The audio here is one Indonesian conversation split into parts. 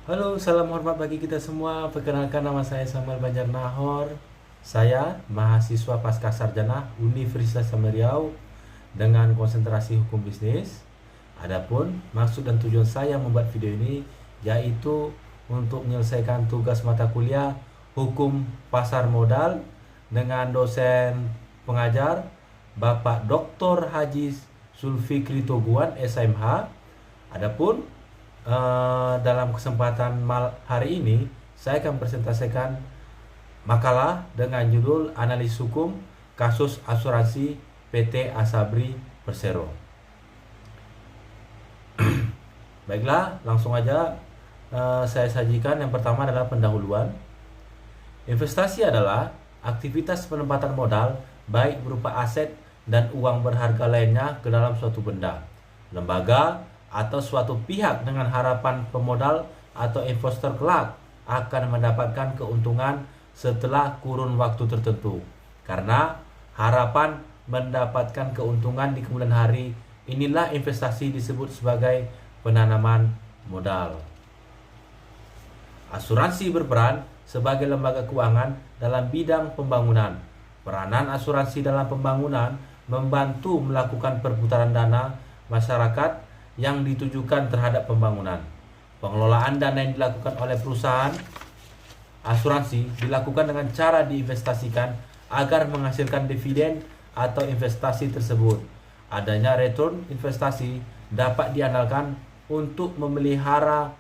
Halo, salam hormat bagi kita semua. Perkenalkan, nama saya Samuel Banjar Nahor. Saya mahasiswa pasca sarjana Universitas Riau dengan konsentrasi hukum bisnis. Adapun maksud dan tujuan saya membuat video ini yaitu untuk menyelesaikan tugas mata kuliah Hukum Pasar Modal dengan dosen pengajar Bapak Dr. Haji Zulfikri Toguan SMH. Adapun dalam kesempatan hari ini saya akan presentasikan makalah dengan judul Analisis Hukum Kasus Asuransi PT Asabri Persero. Baiklah, langsung aja saya sajikan. Yang pertama adalah pendahuluan. Investasi adalah aktivitas penempatan modal baik berupa aset dan uang berharga lainnya ke dalam suatu benda, lembaga, atau suatu pihak dengan harapan pemodal atau investor kelak akan mendapatkan keuntungan setelah kurun waktu tertentu. Karena harapan mendapatkan keuntungan di kemudian hari, inilah investasi disebut sebagai penanaman modal. Asuransi berperan sebagai lembaga keuangan dalam bidang pembangunan. Peranan asuransi dalam pembangunan membantu melakukan perputaran dana masyarakat yang ditujukan terhadap pembangunan. Pengelolaan dana yang dilakukan oleh perusahaan asuransi dilakukan dengan cara diinvestasikan agar menghasilkan dividen atau investasi tersebut. Adanya return investasi dapat diandalkan untuk memelihara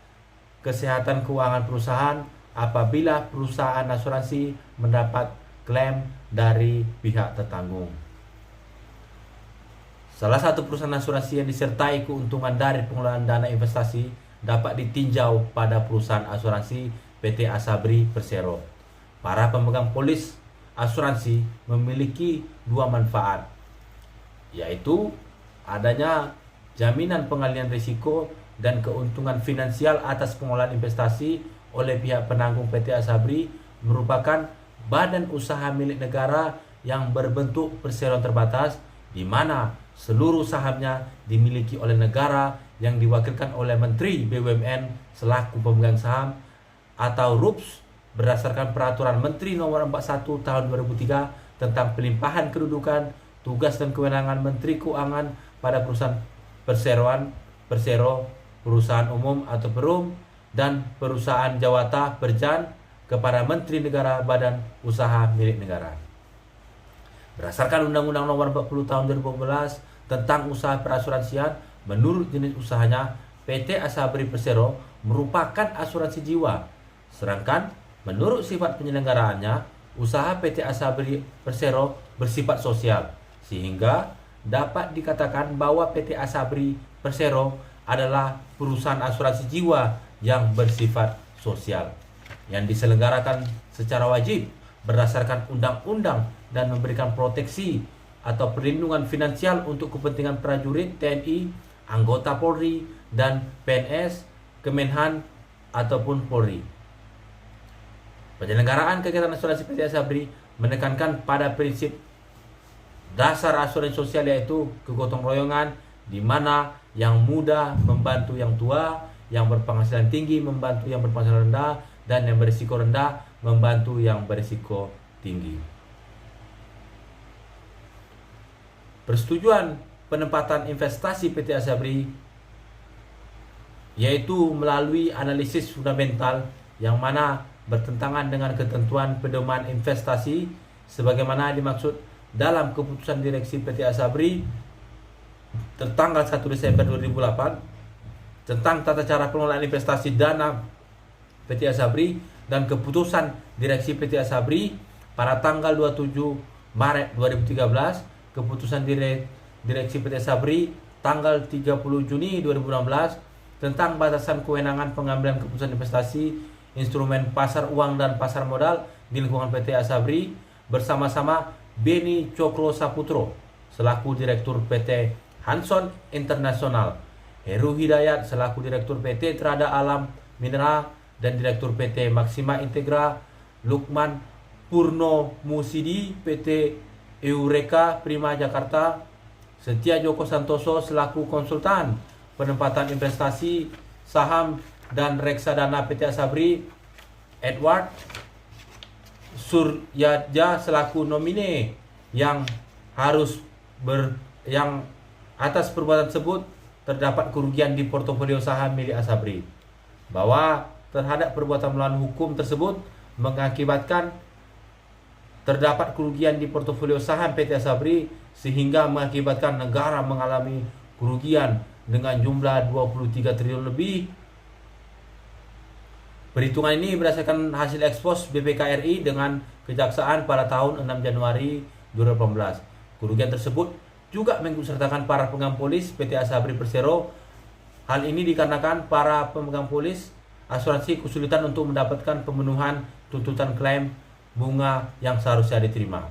kesehatan keuangan perusahaan apabila perusahaan asuransi mendapat klaim dari pihak tertanggung. Salah satu perusahaan asuransi yang disertai keuntungan dari pengelolaan dana investasi dapat ditinjau pada perusahaan asuransi PT Asabri Persero. Para pemegang polis asuransi memiliki dua manfaat, yaitu adanya jaminan pengalihan risiko dan keuntungan finansial atas pengelolaan investasi oleh pihak penanggung. PT Asabri merupakan badan usaha milik negara yang berbentuk perseroan terbatas, di mana seluruh sahamnya dimiliki oleh negara yang diwakilkan oleh Menteri BUMN selaku pemegang saham atau RUPS berdasarkan Peraturan Menteri Nomor 41 Tahun 2003 tentang pelimpahan kedudukan, tugas dan kewenangan Menteri Keuangan pada perusahaan perseroan, persero, perusahaan umum atau perum, dan perusahaan jawata berjan kepada Menteri Negara Badan Usaha milik negara. Berdasarkan Undang-Undang Nomor 40 Tahun 2012 tentang usaha perasuransian, menurut jenis usahanya, PT Asabri Persero merupakan asuransi jiwa. Sedangkan menurut sifat penyelenggaraannya, usaha PT Asabri Persero bersifat sosial, sehingga dapat dikatakan bahwa PT Asabri Persero adalah perusahaan asuransi jiwa yang bersifat sosial, yang diselenggarakan secara wajib berdasarkan undang-undang dan memberikan proteksi atau perlindungan finansial untuk kepentingan prajurit TNI, anggota Polri, dan PNS, Kemenhan, ataupun Polri. Penyelenggaraan kegiatan asuransi PT Asabri menekankan pada prinsip dasar asuransi sosial, yaitu kegotong royongan, di mana yang muda membantu yang tua, yang berpenghasilan tinggi membantu yang berpenghasilan rendah, dan yang berisiko rendah membantu yang berisiko tinggi. Persetujuan penempatan investasi PT Asabri yaitu melalui analisis fundamental yang mana bertentangan dengan ketentuan pedoman investasi sebagaimana dimaksud dalam keputusan direksi PT Asabri tertanggal 1 Desember 2008 tentang tata cara pengelolaan investasi dana PT Asabri dan keputusan direksi PT Asabri pada tanggal 27 Maret 2013, keputusan direksi PT Asabri tanggal 30 Juni 2016 tentang batasan kewenangan pengambilan keputusan investasi instrumen pasar uang dan pasar modal di lingkungan PT Asabri bersama-sama Beni Cokro Saputro selaku Direktur PT Hanson Internasional, Heru Hidayat selaku Direktur PT Trada Alam Mineral dan Direktur PT Maxima Integra, Lukman Purno Musidi PT Eureka Prima Jakarta, Setia Joko Santoso selaku konsultan penempatan investasi saham dan reksadana PT Asabri Edward Suryaja selaku nomine yang atas perbuatan tersebut terdapat kerugian di portofolio saham milik Asabri, bahwa terhadap perbuatan melawan hukum tersebut mengakibatkan terdapat kerugian di portofolio saham PT Asabri sehingga mengakibatkan negara mengalami kerugian dengan jumlah 23 triliun lebih. Perhitungan ini berdasarkan hasil ekspos BPK RI dengan Kejaksaan pada tahun 6 Januari 2018. Kerugian tersebut juga mengikutsertakan para pemegang polis PT Asabri Persero. Hal ini dikarenakan para pemegang polis asuransi kesulitan untuk mendapatkan pemenuhan tuntutan klaim bunga yang seharusnya diterima.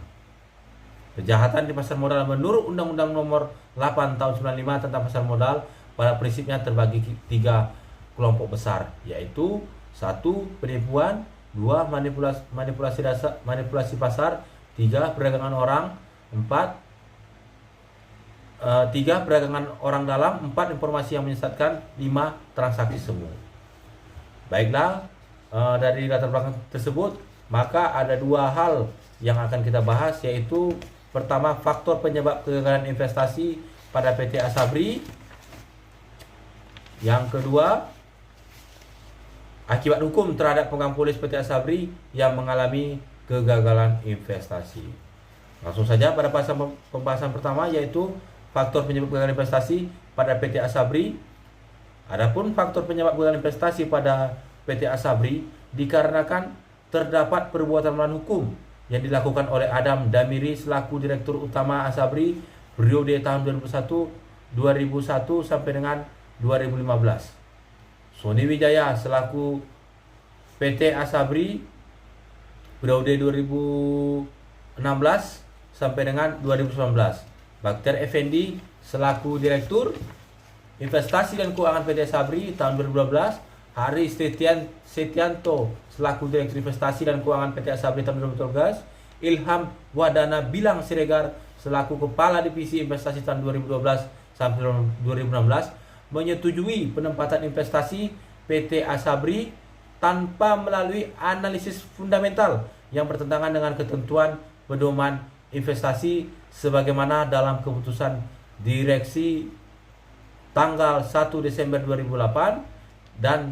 Kejahatan di pasar modal menurut Undang-Undang Nomor 8 Tahun 95 tentang pasar modal pada prinsipnya terbagi 3 kelompok besar, yaitu 1. Penipuan, 2. Manipulasi pasar, 3. Perdagangan orang, 3. Perdagangan orang dalam, 4. Informasi yang menyesatkan, 5. Transaksi semu. Baiklah, dari latar belakang tersebut, maka ada 2 hal yang akan kita bahas, yaitu pertama, faktor penyebab kegagalan investasi pada PT Asabri. Yang kedua, akibat hukum terhadap pemegang polis PT Asabri yang mengalami kegagalan investasi. Langsung saja pada pembahasan pertama, yaitu faktor penyebab kegagalan investasi pada PT Asabri. Adapun faktor penyebab kegagalan investasi pada PT Asabri dikarenakan terdapat perbuatan melawan hukum yang dilakukan oleh Adam Damiri selaku Direktur Utama Asabri periode tahun 2001 sampai dengan 2015. Sony Wijaya selaku PT Asabri periode 2016 sampai dengan 2019. Bakter Effendi selaku Direktur Investasi dan Keuangan PT Asabri tahun 2012. Hari Setianto selaku Direktur Investasi dan Keuangan PT Asabri tahun 2012. Ilham Wadana Bilang Siregar selaku Kepala Divisi Investasi tahun 2012 sampai 2016 menyetujui penempatan investasi PT Asabri tanpa melalui analisis fundamental yang bertentangan dengan ketentuan pedoman investasi sebagaimana dalam keputusan direksi tanggal 1 Desember 2008 dan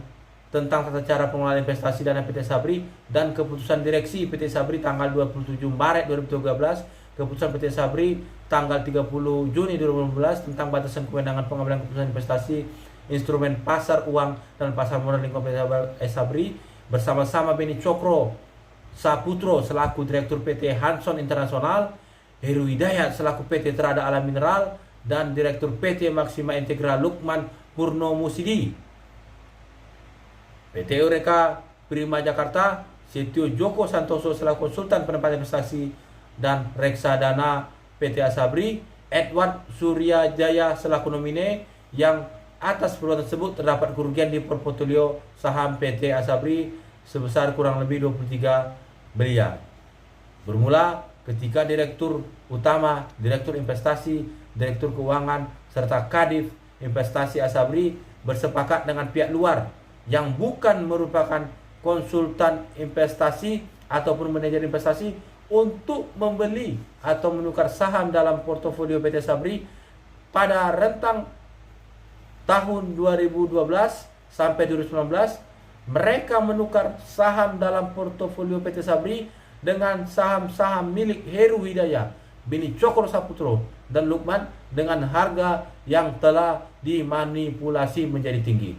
tentang tata cara pengelolaan investasi dana PT Asabri dan keputusan direksi PT Asabri tanggal 27 Maret 2013, keputusan PT Asabri tanggal 30 Juni 2015 tentang batasan kewenangan pengambilan keputusan investasi instrumen pasar uang dan pasar modal lingkungan PT Asabri bersama-sama Beni Cokro Saputro selaku Direktur PT Hanson Internasional, Heru Hidayat selaku PT Terada Alam Mineral, dan Direktur PT Maksima Integra Lukman Purno Musidi. PT Eureka Prima Jakarta, Setio Joko Santoso selaku konsultan penempatan investasi dan reksadana PT Asabri, Edward Suryajaya selaku nomine yang atas perbuatan tersebut terdapat kerugian di portofolio saham PT Asabri sebesar kurang lebih 23 miliar. Bermula ketika Direktur Utama, Direktur Investasi, Direktur Keuangan, serta Kadif Investasi Asabri bersepakat dengan pihak luar yang bukan merupakan konsultan investasi ataupun manajer investasi untuk membeli atau menukar saham dalam portofolio PT Asabri pada rentang tahun 2012 sampai 2019. Mereka menukar saham dalam portofolio PT Asabri dengan saham-saham milik Heru Hidayat, Beni Cokro Saputro, dan Lukman dengan harga yang telah dimanipulasi menjadi tinggi.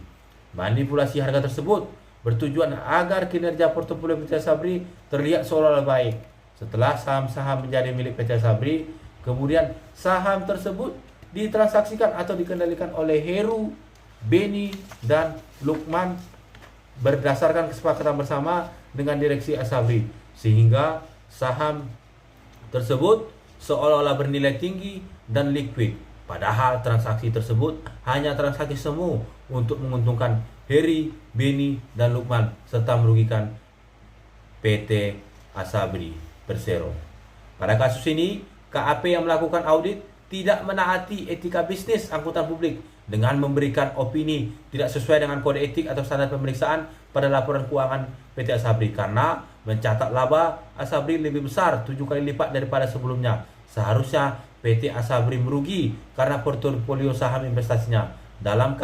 Manipulasi harga tersebut bertujuan agar kinerja portofolio PT Asabri terlihat seolah-olah baik. Setelah saham-saham menjadi milik PT Asabri, kemudian saham tersebut ditransaksikan atau dikendalikan oleh Heru, Beni, dan Lukman berdasarkan kesepakatan bersama dengan direksi Asabri, sehingga saham tersebut seolah-olah bernilai tinggi dan liquid. Padahal transaksi tersebut hanya transaksi semu untuk menguntungkan Heri, Beni, dan Lukman serta merugikan PT Asabri Persero. Pada kasus ini, KAP yang melakukan audit tidak menaati etika bisnis angkutan publik dengan memberikan opini tidak sesuai dengan kode etik atau standar pemeriksaan pada laporan keuangan PT Asabri, karena mencatat laba Asabri lebih besar 7 kali lipat daripada sebelumnya. Seharusnya PT Asabri merugi karena portofolio saham investasinya. Dalam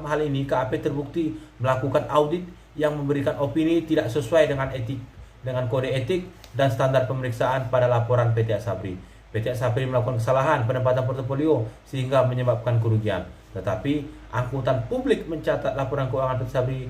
hal ini KAP terbukti melakukan audit yang memberikan opini tidak sesuai dengan kode etik dan standar pemeriksaan pada laporan PT Asabri. PT Asabri melakukan kesalahan penempatan portofolio sehingga menyebabkan kerugian. Tetapi angkutan publik mencatat laporan keuangan PT Asabri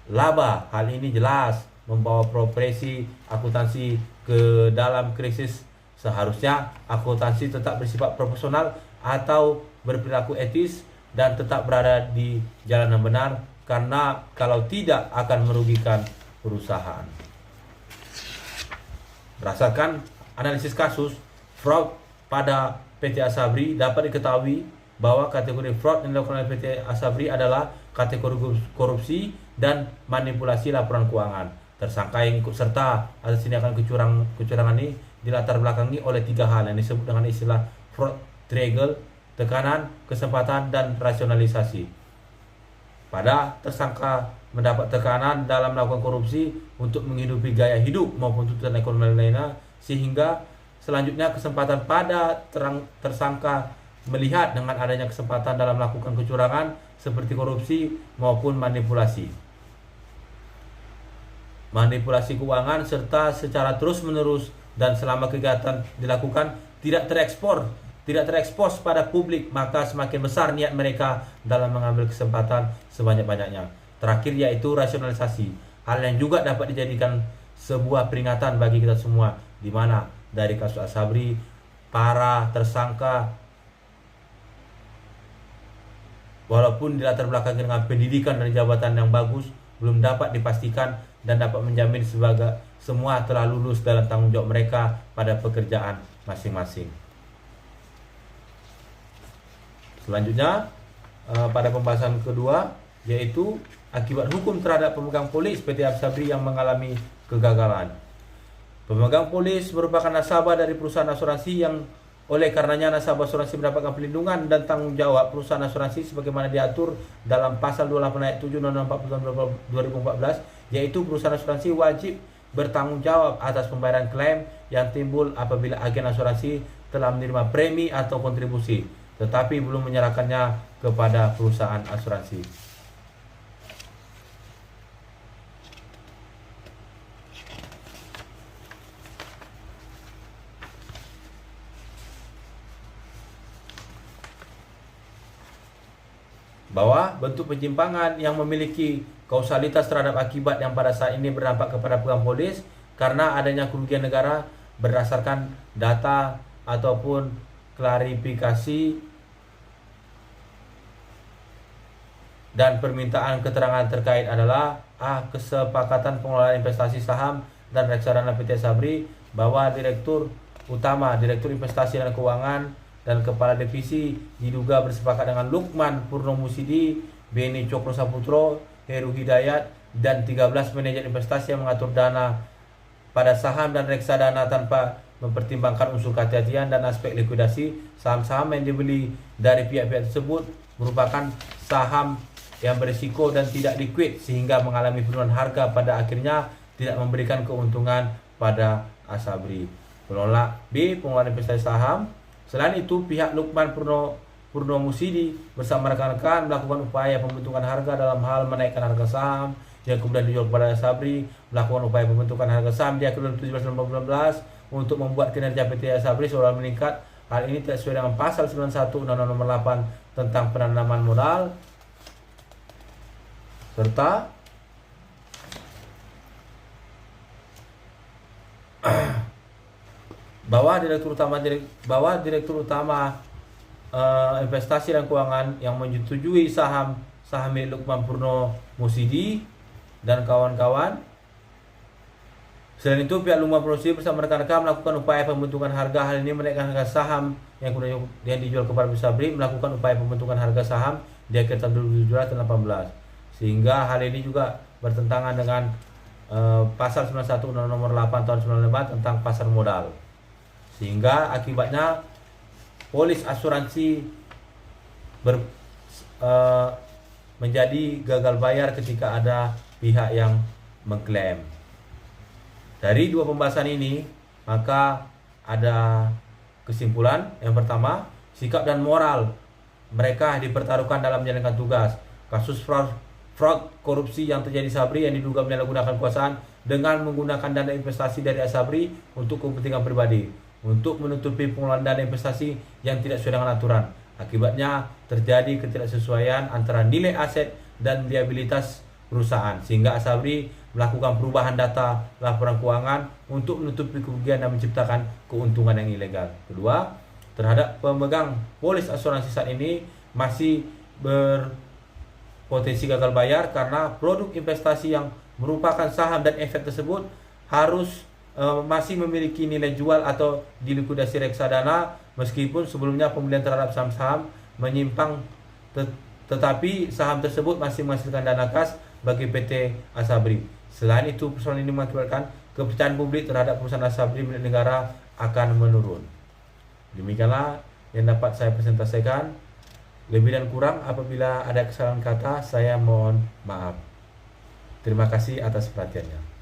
laba. Hal ini jelas membawa profesi akuntansi ke dalam krisis. Seharusnya akuntansi tetap bersifat profesional atau berperilaku etis dan tetap berada di jalan yang benar, karena kalau tidak akan merugikan perusahaan. Berdasarkan analisis kasus fraud pada PT Asabri, dapat diketahui bahwa kategori fraud yang dilakukan oleh PT Asabri adalah kategori korupsi dan manipulasi laporan keuangan. Tersangka yang ikut serta atas tindakan kecurangan ini dilatar belakangi oleh 3 hal yang disebut dengan istilah fraud triangle: tekanan, kesempatan, dan rasionalisasi. Pada tersangka mendapat tekanan dalam melakukan korupsi untuk menghidupi gaya hidup maupun tuntutan ekonomi lainnya, sehingga selanjutnya kesempatan pada tersangka melihat dengan adanya kesempatan dalam melakukan kecurangan seperti korupsi maupun manipulasi keuangan, serta secara terus-menerus dan selama kegiatan dilakukan tidak terekspos pada publik, maka semakin besar niat mereka dalam mengambil kesempatan sebanyak-banyaknya. Terakhir yaitu rasionalisasi, hal yang juga dapat dijadikan sebuah peringatan bagi kita semua, di mana dari kasus Asabri para tersangka walaupun dilatar belakangi dengan pendidikan dan jabatan yang bagus, belum dapat dipastikan dan dapat menjamin sebagai semua telah lulus dalam tanggung jawab mereka pada pekerjaan masing-masing. Selanjutnya pada pembahasan kedua, yaitu akibat hukum terhadap pemegang polis PT Asabri yang mengalami kegagalan. Pemegang polis merupakan nasabah dari perusahaan asuransi yang oleh karenanya nasabah asuransi mendapatkan perlindungan dan tanggung jawab perusahaan asuransi sebagaimana diatur dalam pasal 28 ayat 7 Undang-Undang 40 tahun 2014, yaitu perusahaan asuransi wajib bertanggung jawab atas pembayaran klaim yang timbul apabila agen asuransi telah menerima premi atau kontribusi tetapi belum menyerahkannya kepada perusahaan asuransi. Bahwa bentuk penyimpangan yang memiliki kausalitas terhadap akibat yang pada saat ini berdampak kepada pemegang polis karena adanya kerugian negara berdasarkan data ataupun klarifikasi dan permintaan keterangan terkait adalah kesepakatan pengelolaan investasi saham dan reksadana PT Asabri bahwa Direktur Investasi dan Keuangan dan Kepala Divisi diduga bersepakat dengan Lukman Purnomusidi, Beni Cokro Saputro, Heru Hidayat, dan 13 manajer investasi yang mengatur dana pada saham dan reksadana tanpa mempertimbangkan unsur kehati-hatian dan aspek likuidasi. Saham-saham yang dibeli dari pihak-pihak tersebut merupakan saham yang berisiko dan tidak liquid sehingga mengalami penurunan harga, pada akhirnya tidak memberikan keuntungan pada Asabri. Pengelola B, pengelola investasi saham. Selain itu, pihak Lukman Purnomusidi bersama rekan-rekan melakukan upaya pembentukan harga dalam hal menaikkan harga saham yang kemudian dijual kepada Asabri, melakukan upaya pembentukan harga saham di akhir 2017 untuk membuat kinerja PT Asabri seolah meningkat. Hal ini tidak sesuai dengan pasal 91 Undang-Undang Nomor 8 tentang penanaman modal, serta bahwa direktur utama investasi dan keuangan yang menyetujui saham milik Lukman Purnomusidi dan kawan-kawan. Selain itu, pihak Lukman Purnomusidi bersama rekan-rekan melakukan upaya pembentukan harga. Hal ini menaikkan harga saham yang kemudian dijual kepada Asabri, melakukan upaya pembentukan harga saham di akhir tahun 2017 dan 2018, sehingga hal ini juga bertentangan dengan pasal 91 Undang-Undang Nomor 8 tahun 1995 tentang pasar modal, sehingga akibatnya polis asuransi eh, menjadi gagal bayar ketika ada pihak yang mengklaim. Dari dua pembahasan ini, maka ada kesimpulan. Yang pertama, sikap dan moral mereka dipertaruhkan dalam menjalankan tugas. Kasus fraud korupsi yang terjadi Sabri yang diduga menyalahgunakan kekuasaan dengan menggunakan dana investasi dari Asabri untuk kepentingan pribadi, untuk menutupi pengelolaan dana investasi yang tidak sesuai dengan aturan. Akibatnya terjadi ketidaksesuaian antara nilai aset dan liabilitas perusahaan, sehingga Asabri melakukan perubahan data laporan keuangan untuk menutupi kerugian dan menciptakan keuntungan yang ilegal. Kedua, terhadap pemegang polis asuransi saat ini masih berpotensi gagal bayar karena produk investasi yang merupakan saham dan efek tersebut harus masih memiliki nilai jual atau dilikuidasi reksadana, meskipun sebelumnya pembelian terhadap saham-saham menyimpang, tetapi saham tersebut masih menghasilkan dana kas bagi PT Asabri. Selain itu, persoalan ini mengakibatkan kepercayaan publik terhadap perusahaan Asabri milik negara akan menurun. Demikianlah yang dapat saya presentasikan. Lebih dan kurang apabila ada kesalahan kata, saya mohon maaf. Terima kasih atas perhatiannya.